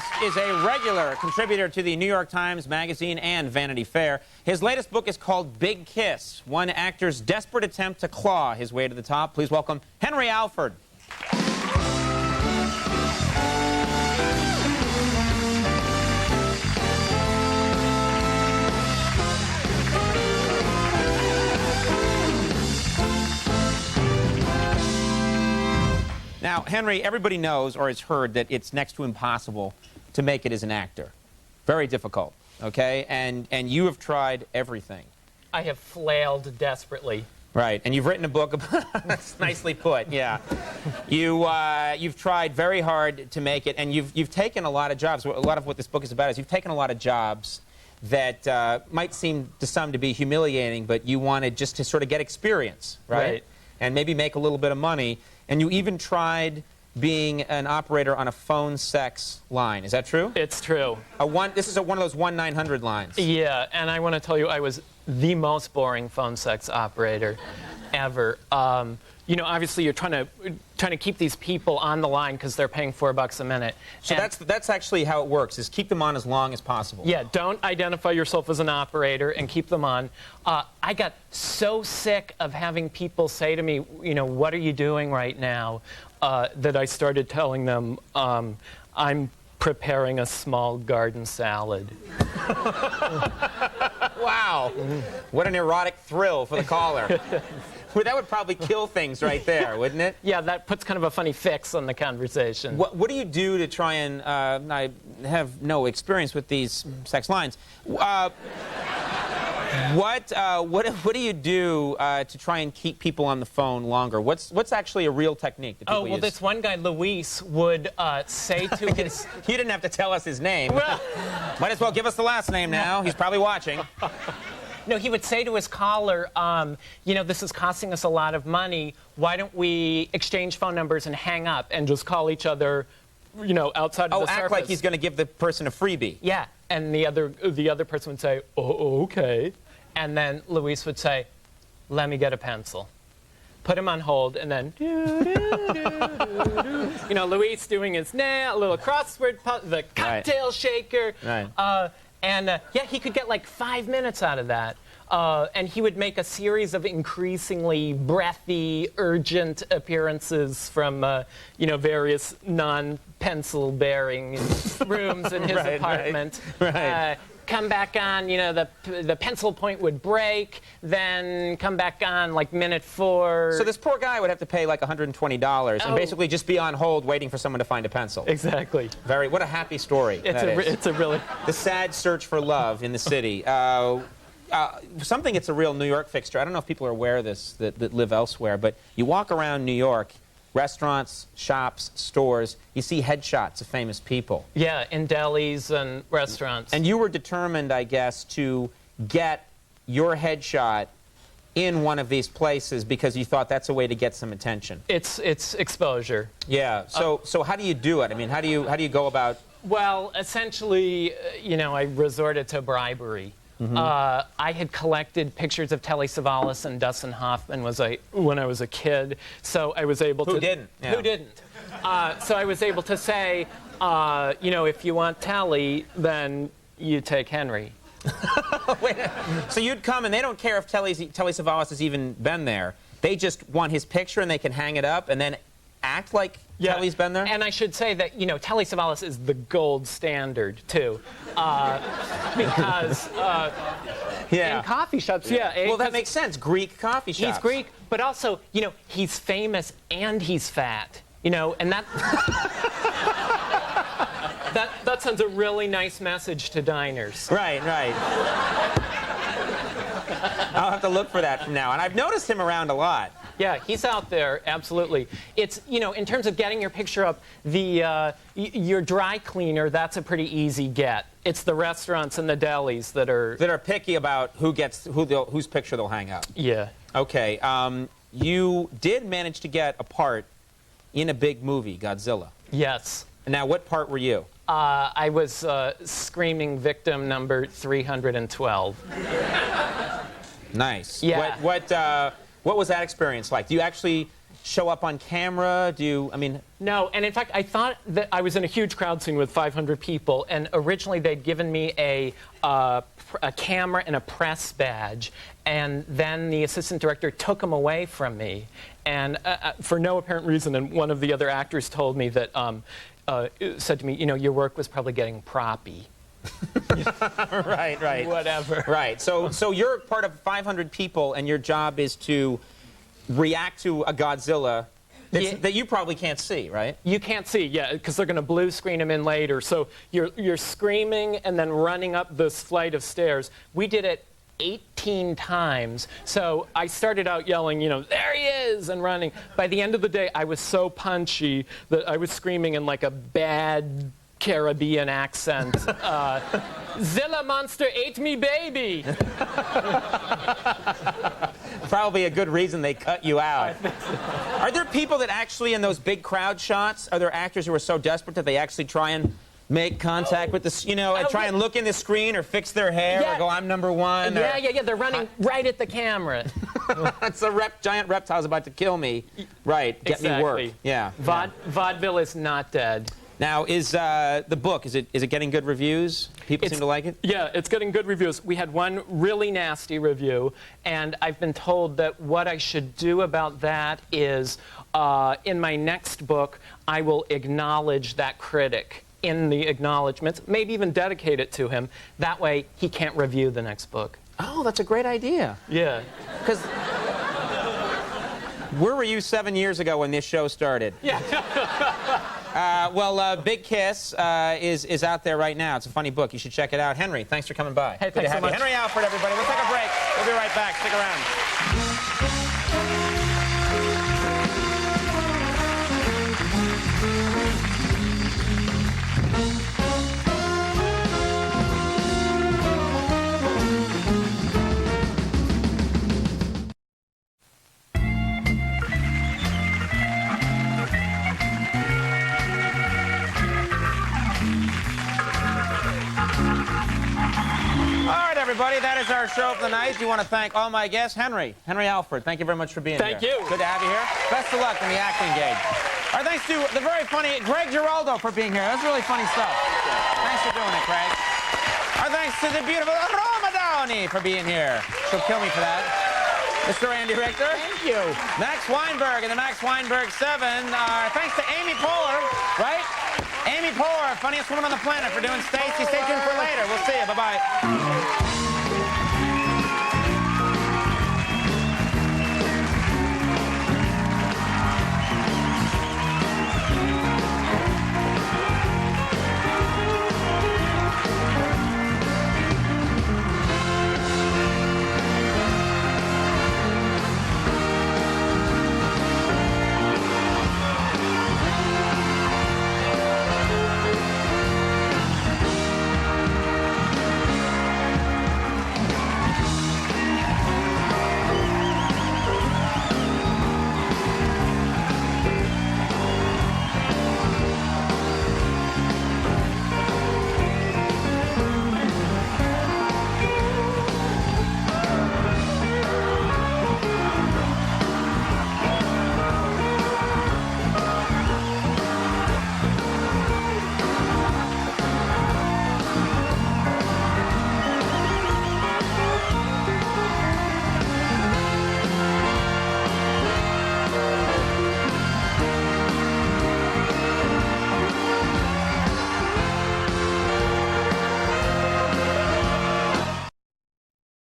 guest is a regular contributor to the New York Times Magazine and Vanity Fair. His latest book is called Big Kiss, one actor's desperate attempt to claw his way to the top. Please welcome Henry Alford. Now, Henry, everybody knows or has heard that it's next to impossible to make it as an actor. Very difficult, okay? And you have tried everything. I have flailed desperately. Right, and you've written a book about that's nicely put, yeah. You've tried very hard to make it, and you've taken a lot of jobs. A lot of what this book is about is you've taken a lot of jobs that might seem to some to be humiliating, but you wanted just to sort of get experience, right? And maybe make a little bit of money. And you even tried being an operator on a phone sex line. Is that true? It's true. This is one of those 1-900 lines. Yeah, and I want to tell you, I was the most boring phone sex operator ever. You know, obviously you're trying to keep these people on the line because they're paying $4 a minute. So that's actually how it works, is keep them on as long as possible. Yeah, don't identify yourself as an operator and keep them on. I got so sick of having people say to me, you know, what are you doing right now, that I started telling them, I'm preparing a small garden salad. Wow. What an erotic thrill for the caller. Well, that would probably kill things right there, wouldn't it? Yeah, that puts kind of a funny fix on the conversation. What do you do to try and, I have no experience with these sex lines. What do you do to try and keep people on the phone longer? What's actually a real technique that people use? This one guy, Luis, would say to his... You didn't have to tell us his name. Might as well give us the last name now. He's probably watching. No, he would say to his caller, you know, this is costing us a lot of money. Why don't we exchange phone numbers and hang up and just call each other, you know, outside of the surface? Oh, act like he's going to give the person a freebie. Yeah, and the other person would say, oh, okay. And then Luis would say, let me get a pencil. Put him on hold, and then, you know, Luis doing his a little crossword, the cocktail shaker. Right. Yeah, he could get like 5 minutes out of that. And he would make a series of increasingly breathy, urgent appearances from, you know, various non-pencil-bearing rooms in his apartment. Right. Come back on, you know, the pencil point would break, then come back on like minute 4. So this poor guy would have to pay like $120 and basically just be on hold waiting for someone to find a pencil. Exactly. What a happy story. It's a really... The sad search for love in the city. Something that's a real New York fixture. I don't know if people are aware of this that live elsewhere, but you walk around New York, restaurants, shops, stores, you see headshots of famous people. Yeah, in delis and restaurants. And you were determined, I guess, to get your headshot in one of these places because you thought that's a way to get some attention. It's exposure. Yeah. So how do you do it? I mean, how do you go about? Well, essentially, you know, I resorted to bribery. Mm-hmm. I had collected pictures of Telly Savalas and Dustin Hoffman when I was a kid, so I was able to... Who didn't? Yeah. Who didn't? So I was able to say, you know, if you want Telly, then you take Henry. Wait, so you'd come, and they don't care if Telly Savalas has even been there. They just want his picture, and they can hang it up, and then act like Telly's been there? And I should say that, you know, Telly Savalas is the gold standard, too. Because in coffee shops, well, that makes sense. Greek coffee shops. He's Greek, but also, you know, he's famous and he's fat. You know, and that... that sends a really nice message to diners. Right. I'll have to look for that from now on. I've noticed him around a lot. Yeah, he's out there, absolutely. It's, you know, in terms of getting your picture up, your dry cleaner, that's a pretty easy get. It's the restaurants and the delis that are picky about whose picture they'll hang up. Yeah. Okay. You did manage to get a part in a big movie, Godzilla. Yes. Now, what part were you? I was screaming victim number 312. Nice. Yeah. What was that experience like? Do you actually show up on camera? Do you, I mean... No, and in fact, I thought that I was in a huge crowd scene with 500 people, and originally they'd given me a camera and a press badge, and then the assistant director took them away from me, and for no apparent reason, and one of the other actors told me that, said to me, you know, your work was probably getting proppy. Right. Whatever. Right. So you're part of 500 people, and your job is to react to a Godzilla that you probably can't see, right? You can't see, yeah, because they're going to blue screen him in later. So you're screaming and then running up this flight of stairs. We did it 18 times. So I started out yelling, you know, there he is, and running. By the end of the day, I was so punchy that I was screaming in like a bad Caribbean accent. Zilla monster ate me baby. Probably a good reason they cut you out. Are there people that actually, in those big crowd shots, are there actors who are so desperate that they actually try and make contact with the, you know, try and look in the screen or fix their hair or go, I'm number one? Yeah, they're running right at the camera. It's a giant reptile's about to kill me. Right, get me work. Yeah. Vaudeville is not dead. Now, is the book, is it getting good reviews? People seem to like it? Yeah, it's getting good reviews. We had one really nasty review, and I've been told that what I should do about that is, in my next book, I will acknowledge that critic in the acknowledgments, maybe even dedicate it to him. That way, he can't review the next book. Oh, that's a great idea. Yeah. Because where were you 7 years ago when this show started? Yeah. Big Kiss is out there right now. It's a funny book. You should check it out. Henry, thanks for coming by. Hey, good to have so you. much. Henry Alford, everybody. We'll take a break. We'll be right back. Stick around. Everybody, that is our show for the night. We want to thank all my guests. Henry Alford, thank you very much for being here. Thank you. Good to have you here. Best of luck in the acting gig. Our thanks to the very funny Greg Giraldo for being here. That's really funny stuff. Thanks for doing it, Craig. Our thanks to the beautiful Roma Downey for being here. She'll kill me for that. Mr. Andy Richter. Thank you. Max Weinberg and the Max Weinberg 7. Thanks to Amy Poehler, right? Amy Poehler, funniest woman on the planet, for doing Stacy. Stay tuned for later. We'll see you. Bye-bye.